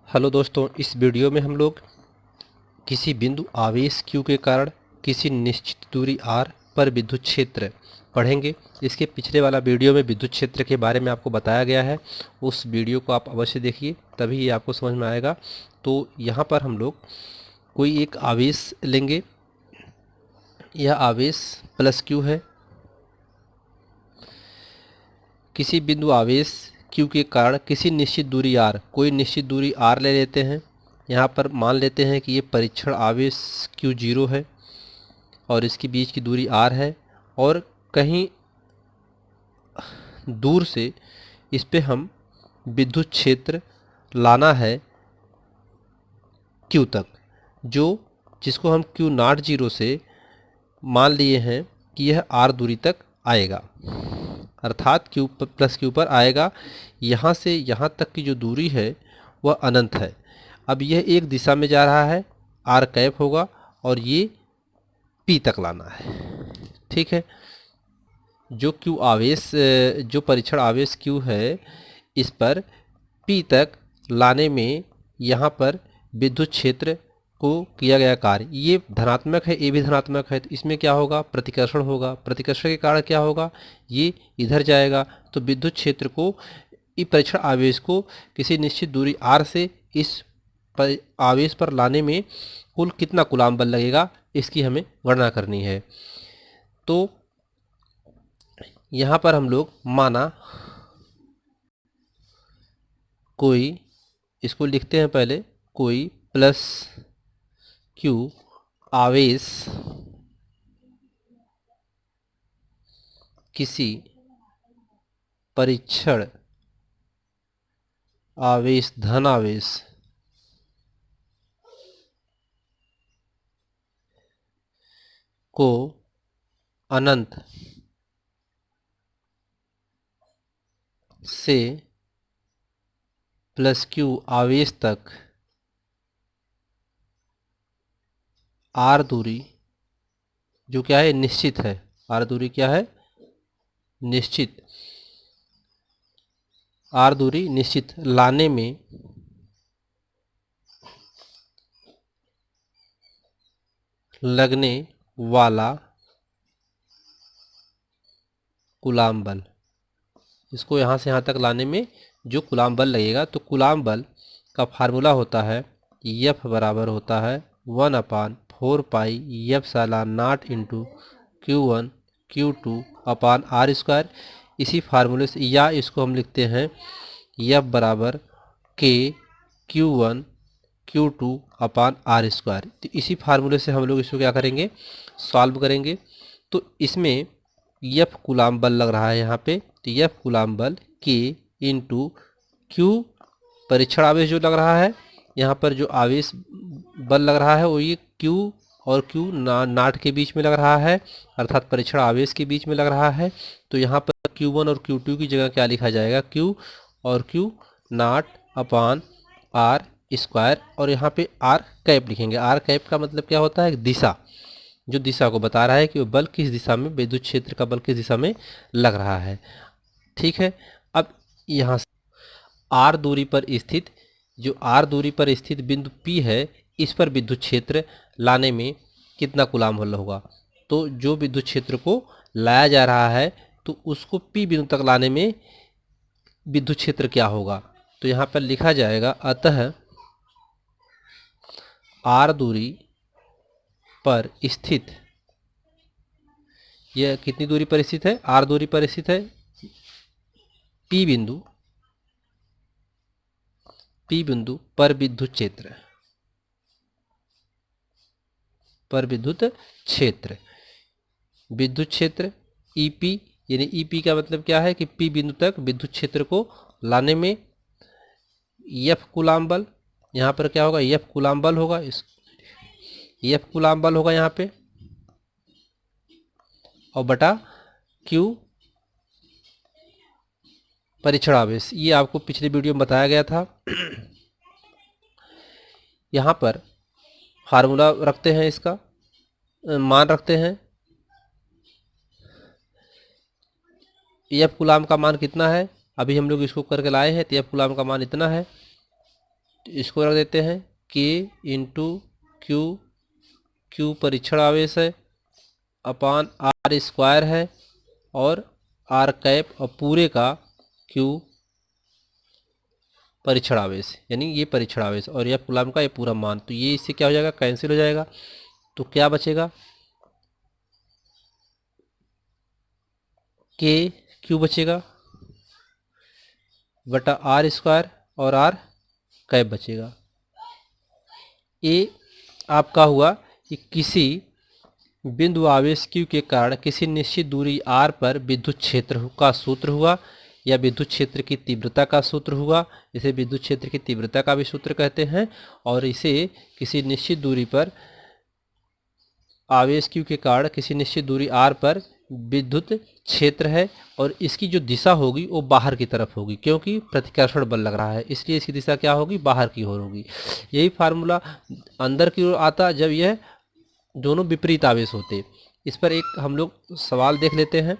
Hello दोस्तों, इस video में हम लोग किसी बिंदु आवेश Q के कारण किसी निश्चित दूरी r पर विद्युत क्षेत्र पढ़ेंगे। इसके पिछले वाला वीडियो में विद्युत क्षेत्र के बारे में आपको बताया गया है। उस वीडियो को आप अवश्य देखिए, तभी ये आपको समझ में आएगा। तो यहाँ पर हम लोग कोई एक आवेश लेंगे। यह आवेश प्लस Q है। किसी बिंदु आवेश Q के कारण किसी निश्चित दूरी r, कोई निश्चित दूरी r ले लेते हैं। यहाँ पर मान लेते हैं कि ये परीक्षण आवेश Q0 है और इसके बीच की दूरी r है, और कहीं दूर से इस पे हम विद्युत क्षेत्र लाना है Q तक, जिसको हम Q0 से मान लिए हैं कि यह r दूरी तक आएगा, अर्थात Q प्लस Q पर आएगा। यहाँ से यहाँ तक की जो दूरी है वह अनंत है। अब यह एक दिशा में जा रहा है, r कैप होगा, और ये P तक लाना है। ठीक है, जो Q आवेश, जो परीक्षण आवेश Q है, इस पर P तक लाने में यहाँ पर विद्युत क्षेत्र को किया गया कार्य, ये धनात्मक है, ये भी धनात्मक है, तो इसमें क्या होगा, प्रतिकर्षण होगा। प्रतिकर्षण के कारण क्या होगा, ये इधर जाएगा। तो विद्युत क्षेत्र को, इस परीक्षण आवेश को किसी निश्चित दूरी r से इस आवेश पर लाने में कुल कितना कूलाम बल लगेगा, इसकी हमें गणना करनी है। तो यहाँ पर हम लोग माना कोई, इसको लिखते हैं पहले, कोई प्लस Q आवेश किसी परीक्षण आवेश, धन आवेश को अनंत से प्लस Q आवेश तक r दूरी, जो क्या है, निश्चित है। r दूरी क्या है, निश्चित। r दूरी निश्चित लाने में लगने वाला कूलाम बल, इसको यहाँ से यहाँ तक लाने में जो कूलाम बल लगेगा, तो कूलाम बल का फार्मूला होता है, F बराबर होता है 1/4 pi epsilon into Q1 Q2 अपान r स्क्वायर। इसी फार्मूले से, या इसको हम लिखते हैं F बराबर K Q1 Q2 अपान r स्क्वायर। तो इसी फार्मूले से हम लोग इसको क्या करेंगे, सॉल्व करेंगे। तो इसमें F कूलाम बल लग रहा है यहाँ पे, तो F कूलाम बल K इंटू Q परीक्षण आवेश जो लग रहा है, यहाँ पर जो आवेश बल लग रहा है वो ये Q और Q नाट के बीच में लग रहा है, अर्थात परीक्षण आवेश के बीच में लग रहा है। तो यहाँ पर Q1 और Q2 की जगह क्या लिखा जाएगा, Q और Q नाट अपान r स्क्वायर, और यहाँ पे r कैप लिखेंगे। r कैप का मतलब क्या होता है, दिशा, जो दिशा को बता रहा है कि वो बल किस दिशा में, विद्युत क्षेत्र का बल किस दिशा में लग रहा है। ठीक है, अब यहाँ से r दूरी पर स्थित, जो r दूरी पर स्थित बिंदु P है, इस पर विद्युत क्षेत्र लाने में कितना कूलाम बल होगा। तो जो विद्युत क्षेत्र को लाया जा रहा है, तो उसको P बिंदु तक लाने में विद्युत क्षेत्र क्या होगा, तो यहाँ पर लिखा जाएगा, अतः r दूरी पर स्थित, यह कितनी दूरी पर स्थित है, r दूरी पर स्थित है P बिंदु पर विद्युत क्षेत्र, विद्युत क्षेत्र EP, यानी EP का मतलब क्या है कि P बिंदु तक विद्युत क्षेत्र को लाने में F कूलाम बल, यहाँ पर क्या होगा, F कूलाम बल होगा, इस F कूलाम बल होगा यहाँ पे, और बटा Q परीक्षण आवेश, ये आपको पिछले वीडियो में बताया गया था। यहाँ पर फार्मूला रखते हैं, इसका मान रखते हैं। F कूलाम का मान कितना है, अभी हम लोग इसको करके लाए हैं, तो F कूलाम का मान इतना है। तो इसको रख देते हैं के इंटू क्यू, क्यू परीक्षण आवेश है, अपान आर स्क्वायर है, और आर कैप और पूरे का क्यू परीक्षण आवेश, यानी ये परीक्षण आवेश, और यह कूलाम का ये पूरा मान। तो ये इससे क्या हो जाएगा, कैंसिल हो जाएगा। तो क्या बचेगा, के क्यू बचेगा बटा आर स्क्वायर और आर कैप बचेगा। ये आपका हुआ कि किसी बिंदु आवेश Q के कारण किसी निश्चित दूरी r पर विद्युत क्षेत्र का सूत्र हुआ, या विद्युत क्षेत्र की तीव्रता का सूत्र हुआ। इसे विद्युत क्षेत्र की तीव्रता का भी सूत्र कहते हैं। और इसे किसी निश्चित दूरी पर आवेश Q के कारण किसी निश्चित दूरी r पर विद्युत क्षेत्र है, और इसकी जो दिशा होगी वो बाहर की तरफ होगी, क्योंकि प्रतिकर्षण बल लग रहा है, इसलिए इसकी दिशा क्या होगी, बाहर की ओर होगी। यही फार्मूला अंदर की ओर आता जब यह दोनों विपरीत आवेश होते। इस पर एक हम लोग सवाल देख लेते हैं।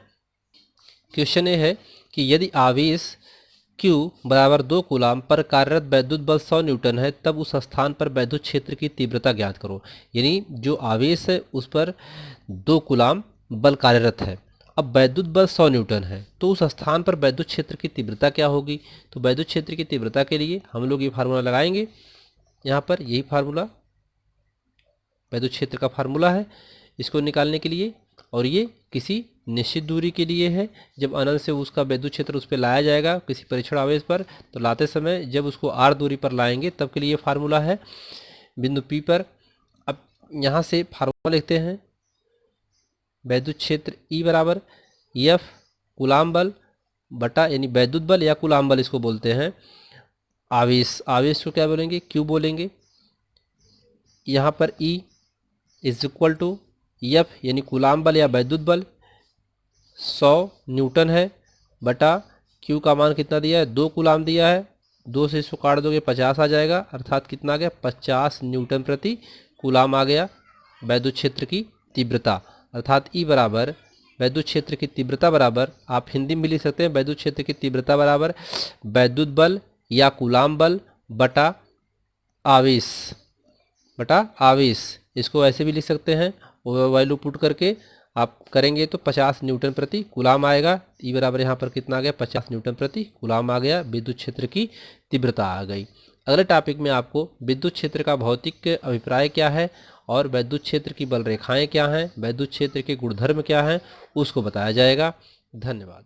क्वेश्चन ये है कि यदि आवेश Q बराबर 2 कूलाम पर कार्यरत वैद्युत बल 100 न्यूटन है, तब उस स्थान पर वैद्युत क्षेत्र की तीव्रता ज्ञात करो। यानी जो आवेश है उस पर 2 कूलाम बल कार्यरत है, अब वैद्युत बल 100 न्यूटन है, तो उस स्थान पर वैद्युत क्षेत्र की तीव्रता क्या होगी। तो वैद्युत क्षेत्र की तीव्रता के लिए हम लोग ये फार्मूला लगाएंगे। यहाँ पर यही फार्मूला वैद्युत क्षेत्र का फार्मूला है इसको निकालने के लिए, और ये किसी निश्चित दूरी के लिए है। जब अनंत से उसका वैद्युत क्षेत्र उस पर लाया जाएगा किसी परीक्षण आवेश पर, तो लाते समय जब उसको r दूरी पर लाएंगे तब के लिए फार्मूला है बिंदु P पर। अब यहाँ से फार्मूला लिखते हैं, वैद्युत क्षेत्र E बराबर F कूलाम बल बटा, यानी वैद्युत बल या कूलाम बल इसको बोलते हैं, आवेश, आवेश को क्या बोलेंगे, Q बोलेंगे। यहाँ पर E is equal to F यानी कूलाम बल या वैद्युत बल 100 न्यूटन है, बटा Q का मान कितना दिया है, 2 कूलाम दिया है, 2 से इसको काट दोगे 50 आ जाएगा, अर्थात कितना आ गया, 50 न्यूटन प्रति कूलाम आ गया वैद्युत क्षेत्र की तीव्रता। अर्थात E बराबर वैद्युत क्षेत्र की तीव्रता बराबर, आप हिंदी में लिख सकते हैं, वैद्युत क्षेत्र की तीव्रता बराबर वैद्युत बल या कूलाम बल बटा आवेश, बटा आवेश। इसको ऐसे भी लिख सकते हैं, वैल्यू पुट करके आप करेंगे तो 50 न्यूटन प्रति कूलाम आएगा। ई बराबर यहाँ पर कितना आ गया, 50 न्यूटन प्रति कूलाम आ गया, विद्युत क्षेत्र की तीव्रता आ गई। अगले टॉपिक में आपको विद्युत क्षेत्र का भौतिक अभिप्राय क्या है, और वैद्युत क्षेत्र की बल रेखाएं क्या हैं, वैद्युत क्षेत्र के गुणधर्म क्या हैं, उसको बताया जाएगा। धन्यवाद।